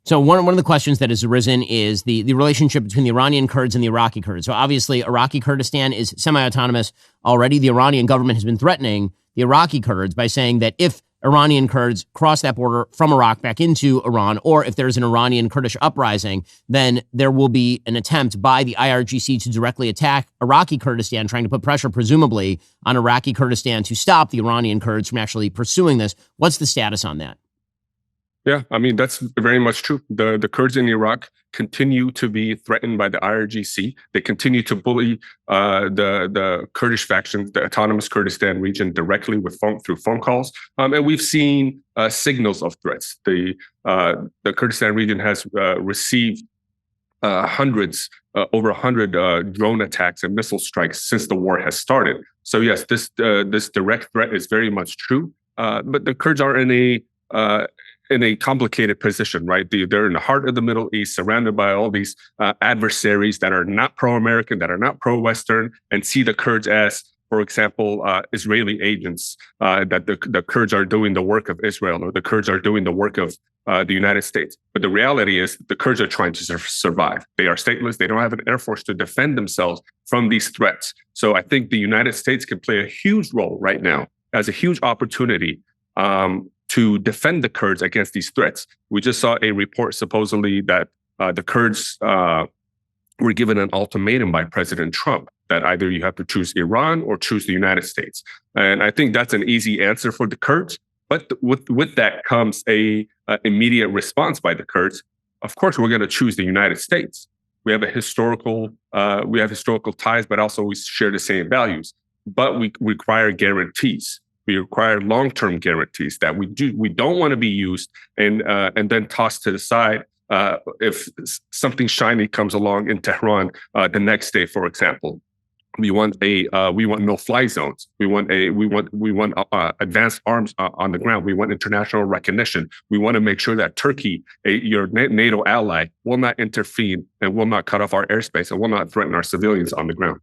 So one of the questions that has arisen is the relationship between the Iranian Kurds and the Iraqi Kurds. So obviously, Iraqi Kurdistan is semi-autonomous already. The Iranian government has been threatening the Iraqi Kurds by saying that if Iranian Kurds cross that border from Iraq back into Iran, or if there's an Iranian Kurdish uprising, then there will be an attempt by the IRGC to directly attack Iraqi Kurdistan, trying to put pressure, presumably, on Iraqi Kurdistan to stop the Iranian Kurds from actually pursuing this. What's the status on that? Yeah, I mean, that's very much true. The Kurds in Iraq continue to be threatened by the IRGC. They continue to bully the Kurdish factions, the autonomous Kurdistan region, directly through phone calls. And we've seen signals of threats. The Kurdistan region has received over 100 drone attacks and missile strikes since the war has started. So yes, this direct threat is very much true. But the Kurds are in a in a complicated position, right? They're in the heart of the Middle East, surrounded by all these adversaries that are not pro-American, that are not pro-Western, and see the Kurds as, for example, Israeli agents, that the Kurds are doing the work of Israel, or the Kurds are doing the work of the United States. But the reality is the Kurds are trying to survive. They are stateless. They don't have an air force to defend themselves from these threats. So I think the United States can play a huge role right now as a huge opportunity to defend the Kurds against these threats. We just saw a report supposedly that the Kurds were given an ultimatum by President Trump that either you have to choose Iran or choose the United States. And I think that's an easy answer for the Kurds. But with that comes a immediate response by the Kurds. Of course, we're going to choose the United States. We have historical ties, but also we share the same values. But we require guarantees. We require long-term guarantees that we don't want to be used and then tossed to the side if something shiny comes along in Tehran the next day, for example. We want no-fly zones. We want advanced arms on the ground. We want international recognition. We want to make sure that Turkey, your NATO ally, will not intervene and will not cut off our airspace and will not threaten our civilians on the ground.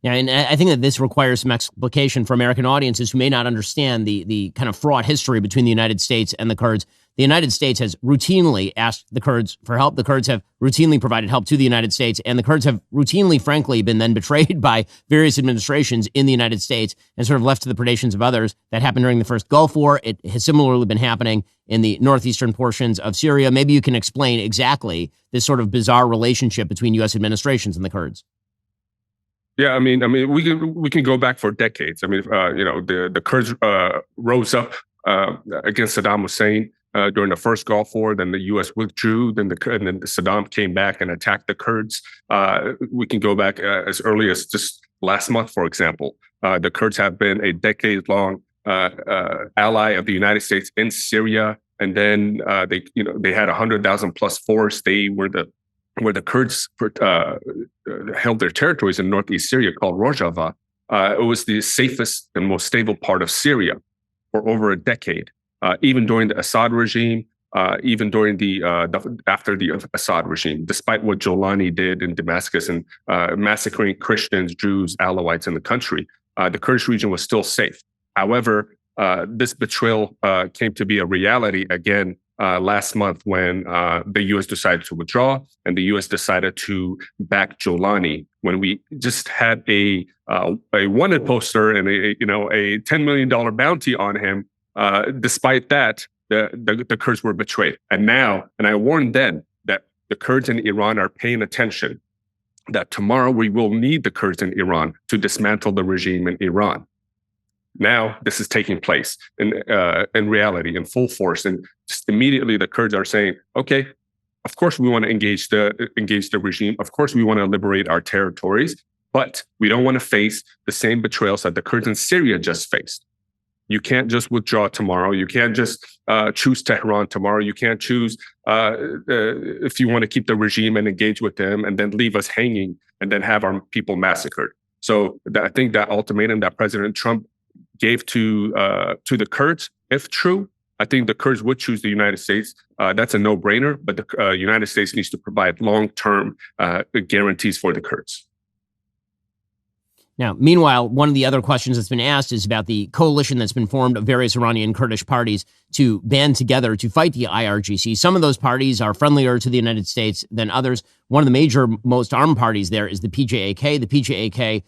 Yeah, and I think that this requires some explication for American audiences who may not understand the kind of fraught history between the United States and the Kurds. The United States has routinely asked the Kurds for help. The Kurds have routinely provided help to the United States, and the Kurds have routinely, frankly, been then betrayed by various administrations in the United States and sort of left to the predations of others. That happened during the first Gulf War. It has similarly been happening in the northeastern portions of Syria. Maybe you can explain exactly this sort of bizarre relationship between U.S. administrations and the Kurds. Yeah, I mean, we can go back for decades. I mean, the Kurds rose up against Saddam Hussein during the first Gulf War. Then the U.S. withdrew. Then Saddam came back and attacked the Kurds. We can go back as early as just last month, for example. The Kurds have been a decade-long ally of the United States in Syria, and then they had 100,000 plus force. They were where the Kurds held their territories in northeast Syria called Rojava. It was the safest and most stable part of Syria for over a decade. Even during the Assad regime, even during after the Assad regime, despite what Jolani did in Damascus and massacring Christians, Jews, Alawites in the country, the Kurdish region was still safe. However, this betrayal came to be a reality again last month when the U.S. decided to withdraw and the U.S. decided to back Jolani when we just had a wanted poster and a $10 million bounty on him. Despite that, the Kurds were betrayed. And I warned then that the Kurds in Iran are paying attention, that tomorrow we will need the Kurds in Iran to dismantle the regime in Iran. Now this is taking place in reality, in full force, and just immediately the Kurds are saying, "Okay, of course we want to engage the regime. Of course we want to liberate our territories, but we don't want to face the same betrayals that the Kurds in Syria just faced. You can't just withdraw tomorrow. You can't just choose Tehran tomorrow. You can't choose if you want to keep the regime and engage with them, and then leave us hanging and then have our people massacred." So I think that ultimatum that President Trump gave to the Kurds, if true, I think the Kurds would choose the United States. That's a no-brainer, but the United States needs to provide long-term guarantees for the Kurds. Now, meanwhile, one of the other questions that's been asked is about the coalition that's been formed of various Iranian Kurdish parties to band together to fight the IRGC. Some of those parties are friendlier to the United States than others. One of the major, most armed parties there is the PJAK. The PJAK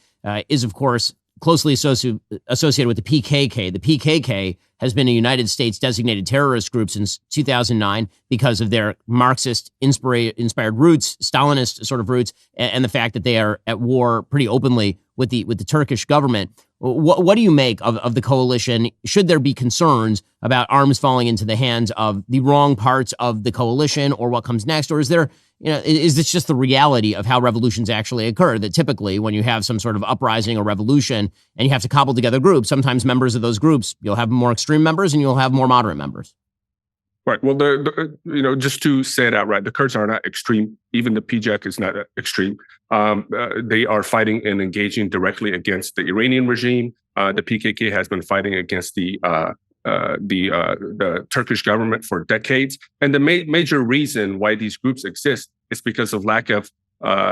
is, of course, closely associated with the PKK. The PKK has been a United States designated terrorist group since 2009 because of their Marxist-inspired roots, Stalinist sort of roots, and the fact that they are at war pretty openly with the Turkish government. What do you make of the coalition? Should there be concerns about arms falling into the hands of the wrong parts of the coalition, or what comes next? Or is this just the reality of how revolutions actually occur? That typically when you have some sort of uprising or revolution and you have to cobble together groups, sometimes members of those groups, you'll have more extreme members and you'll have more moderate members. Right. Well, just to say it outright, the Kurds are not extreme. Even the PJAK is not extreme. They are fighting and engaging directly against the Iranian regime. The PKK has been fighting against the the Turkish government for decades. And the major reason why these groups exist is because of lack of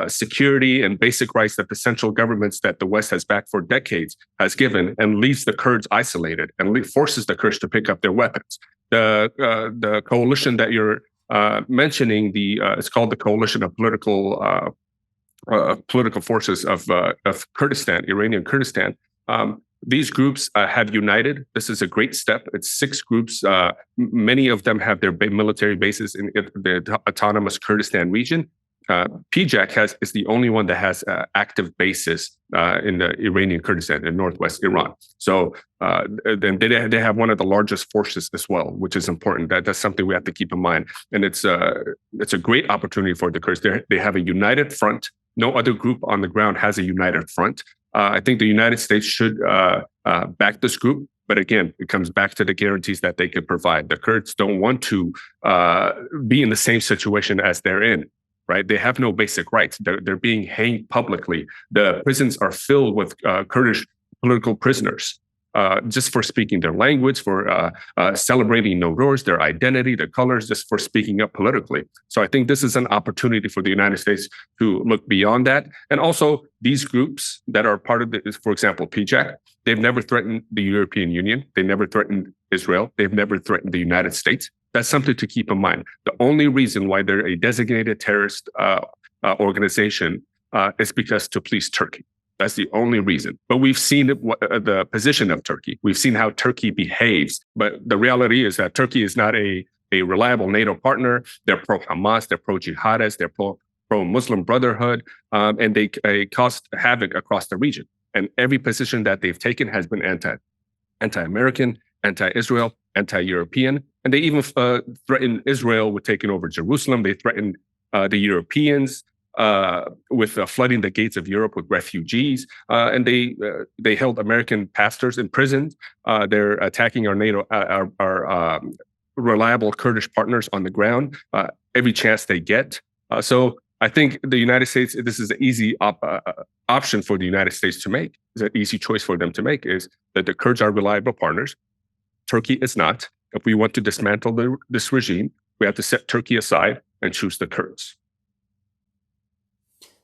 security and basic rights that the central governments that the West has backed for decades has given, and leaves the Kurds isolated and forces the Kurds to pick up their weapons. The coalition that you're mentioning, it's called the Coalition of Political Forces of Kurdistan, Iranian Kurdistan. These groups have united. This is a great step. It's 6 groups. Many of them have their military bases in the autonomous Kurdistan region. PJAK is the only one that has active bases in the Iranian Kurdistan in northwest Iran. So then they have one of the largest forces as well, which is important. That's something we have to keep in mind. And it's a great opportunity for the Kurds. They have a united front. No other group on the ground has a united front. I think the United States should back this group. But again, it comes back to the guarantees that they could provide. The Kurds don't want to be in the same situation as they're in. Right? They have no basic rights. They're being hanged publicly. The prisons are filled with Kurdish political prisoners just for speaking their language, for celebrating Nowruz, their identity, their colors, just for speaking up politically. So I think this is an opportunity for the United States to look beyond that. And also these groups that are part of this, for example, PJAK, they've never threatened the European Union. They never threatened Israel. They've never threatened the United States. That's something to keep in mind. The only reason why they're a designated terrorist organization is because to please Turkey. That's the only reason. But we've seen the position of Turkey. We've seen how Turkey behaves. But the reality is that Turkey is not a reliable NATO partner. They're pro-Hamas, they're pro-jihadists, they're pro-Muslim Brotherhood, and they cause havoc across the region. And every position that they've taken has been anti-American, anti-Israel, anti-European. And they even threatened Israel with taking over Jerusalem. They threatened the Europeans with flooding the gates of Europe with refugees. And they held American pastors in prison. They're attacking our NATO, our reliable Kurdish partners on the ground every chance they get. So I think the United States, this is an easy option for the United States to make. It's an easy choice for them to make, is that the Kurds are reliable partners. Turkey is not. If we want to dismantle this regime, we have to set Turkey aside and choose the Kurds.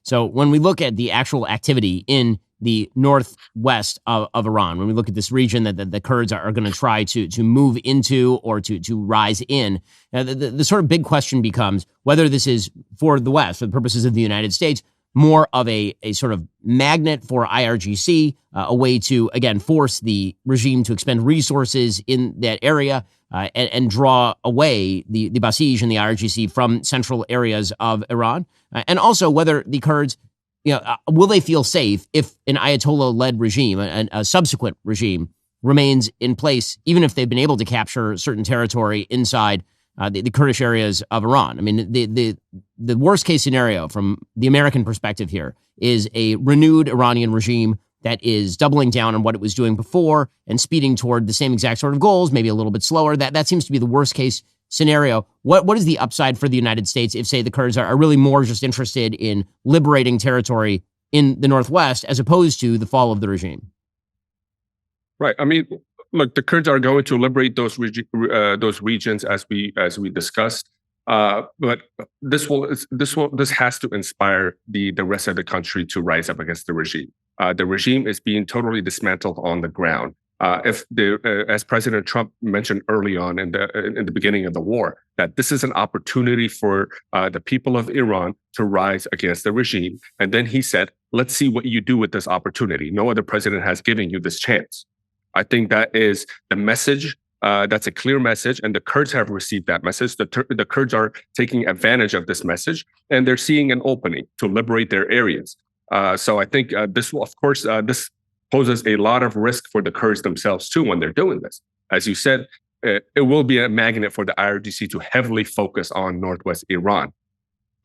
So when we look at the actual activity in the northwest of Iran, when we look at this region that the Kurds are going to try to move into or to rise in, the sort of big question becomes whether this is for the West, for the purposes of the United States, more of a sort of magnet for IRGC, a way to, again, force the regime to expend resources in that area and draw away the Basij and the IRGC from central areas of Iran. And also whether the Kurds, will they feel safe if an Ayatollah-led regime, a subsequent regime, remains in place, even if they've been able to capture certain territory inside the Kurdish areas of Iran. I mean, the worst case scenario from the American perspective here is a renewed Iranian regime that is doubling down on what it was doing before and speeding toward the same exact sort of goals, maybe a little bit slower. That seems to be the worst case scenario. What is the upside for the United States if, say, the Kurds are really more just interested in liberating territory in the Northwest as opposed to the fall of the regime? Right. I mean, look, the Kurds are going to liberate those regions as we discussed. But this has to inspire the rest of the country to rise up against the regime. The regime is being totally dismantled on the ground. As President Trump mentioned early on in the beginning of the war, that this is an opportunity for the people of Iran to rise against the regime. And then he said, let's see what you do with this opportunity. No other president has given you this chance. I think that is the message. That's a clear message, and the Kurds have received that message. The Kurds are taking advantage of this message, and they're seeing an opening to liberate their areas. So I think this will, of course, this poses a lot of risk for the Kurds themselves too when they're doing this. As you said, it will be a magnet for the IRGC to heavily focus on northwest Iran.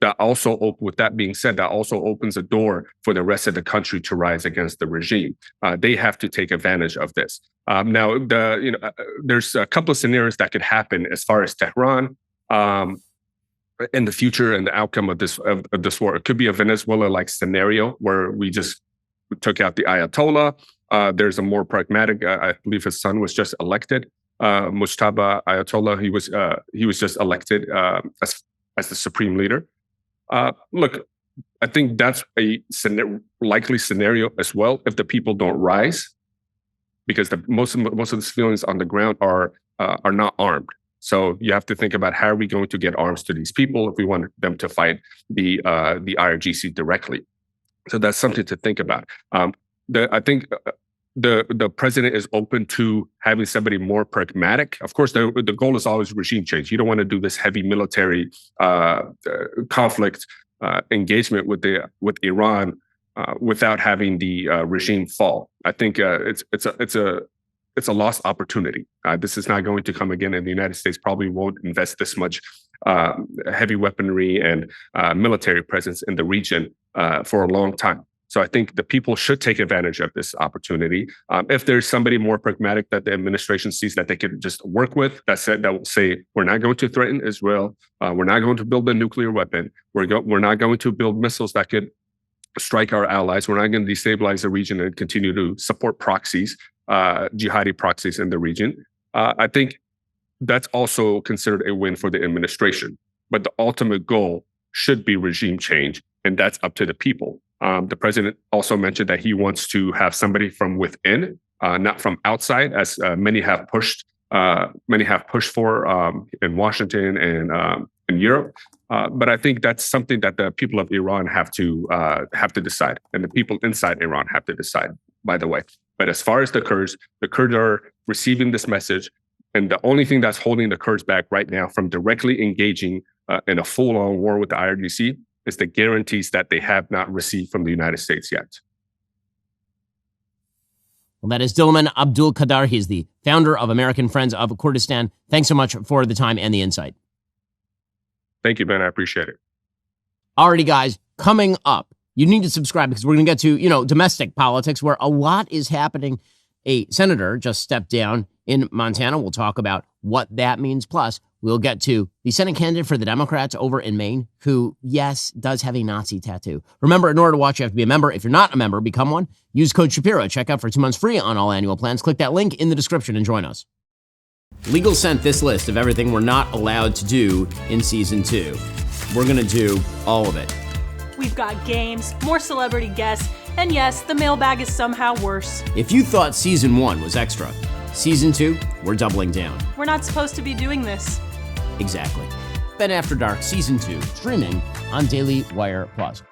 With that being said, that also opens a door for the rest of the country to rise against the regime. They have to take advantage of this. Now, there's a couple of scenarios that could happen as far as Tehran in the future and the outcome of this war. It could be a Venezuela-like scenario where we just took out the Ayatollah. There's a more pragmatic. I believe his son was just elected. Mujtaba Ayatollah, he was just elected as the supreme leader. Look, I think that's a likely scenario as well if the people don't rise, because most of the civilians on the ground are not armed. So you have to think about how are we going to get arms to these people if we want them to fight the IRGC directly. So that's something to think about. I think the president is open to having somebody more pragmatic. Of course, the goal is always regime change. You don't want to do this heavy military conflict engagement with Iran without having the regime fall. I think it's a lost opportunity. This is not going to come again, and the United States probably won't invest this much heavy weaponry and military presence in the region for a long time. So I think the people should take advantage of this opportunity. If there's somebody more pragmatic that the administration sees that they can just work with, that will say, we're not going to threaten Israel. We're not going to build a nuclear weapon. We're not going to build missiles that could strike our allies. We're not going to destabilize the region and continue to support proxies, jihadi proxies in the region. I think that's also considered a win for the administration. But the ultimate goal should be regime change, and that's up to the people. The president also mentioned that he wants to have somebody from within, not from outside, as many have pushed for in Washington and in Europe. But I think that's something that the people of Iran have to decide, and the people inside Iran have to decide, by the way. But as far as the Kurds are receiving this message, and the only thing that's holding the Kurds back right now from directly engaging in a full-on war with the IRGC is the guarantees that they have not received from the United States yet. Well, that is Diliman Abdul Qadar. He's the founder of American Friends of Kurdistan. Thanks so much for the time and the insight. Thank you, Ben. I appreciate it. Alrighty, guys, coming up, you need to subscribe because we're going to get to, domestic politics where a lot is happening. A senator just stepped down in Montana. We'll talk about what that means. Plus, we'll get to the Senate candidate for the Democrats over in Maine, who, yes, does have a Nazi tattoo. Remember, in order to watch, you have to be a member. If you're not a member, become one. Use code Shapiro. Check out for 2 months free on all annual plans. Click that link in the description and join us. Legal sent this list of everything we're not allowed to do in Season 2. We're going to do all of it. We've got games, more celebrity guests, and yes, the mailbag is somehow worse. If you thought Season 1 was extra, Season 2, we're doubling down. We're not supposed to be doing this. Exactly. Ben After Dark Season 2, streaming on DailyWire Plus.